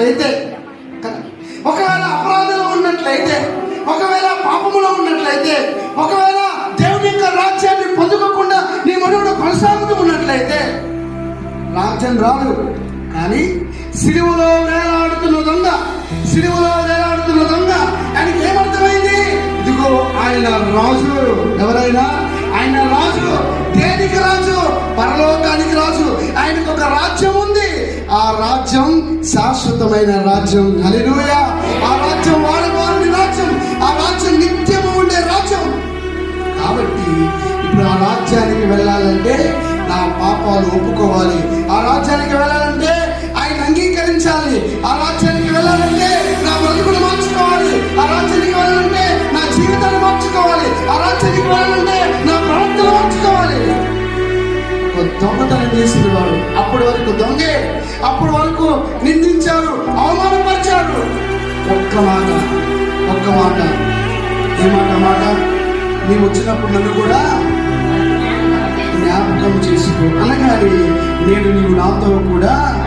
ఉన్నట్లయితే, ఒకవేళ అపరాధంలో ఉన్నట్లయితే, ఒకవేళ పాపములో ఉన్నట్లయితే, ఒకవేళ దేవుని యొక్క రాజ్యాన్ని పొందుకోకుండా నీ మనుగడ కొనసాగుతూ ఉన్నట్లయితే రాజ్యం రాదు. కానీ సిలువలో వేలాడుతున్న దొంగ, సిలువలో వేలాడుతున్న దొంగ ఆయనకి ఏమర్థమైంది? ఇదిగో ఆయన రాజు. ఎవరైనా ఆయన రాజు. దేనికి రాజు? పరలోకానికి రాజు. ఆయనకు ఒక రాజ్యం ఉంది. ఆ రాజ్యం శాశ్వతమైన రాజ్యం. హల్లెలూయా. ఆ రాజ్యం వారి రాజ్యం. ఆ రాజ్యం నిత్యము ఉండే రాజ్యం. కాబట్టి ఇప్పుడు ఆ రాజ్యానికి వెళ్ళాలంటే నా పాపాలు ఒప్పుకోవాలి. ఆ రాజ్యానికి వెళ్ళాలంటే ఆయన అంగీకరించాలి. ఆ రాజ్యానికి వెళ్ళాలంటే నా బ్రతుకులు మార్చుకోవాలి. ఆ రాజ్యానికి వెళ్ళాలంటే నా జీవితాన్ని మార్చుకోవాలి. ఆ రాజ్యానికి వెళ్ళాలంటే నా ప్రవర్తన మార్చుకోవాలి. ఒక దొంగతనం చేసిన వాడు అప్పటి వరకు దొంగే, అప్పటి వరకు నిందించారు, అవమానపరిచారు. ఒక్క మాట మాట నీవు వచ్చినప్పుడు నన్ను కూడా జ్ఞాపకం చేసుకో అనగానే నేను నీవు నాతో కూడా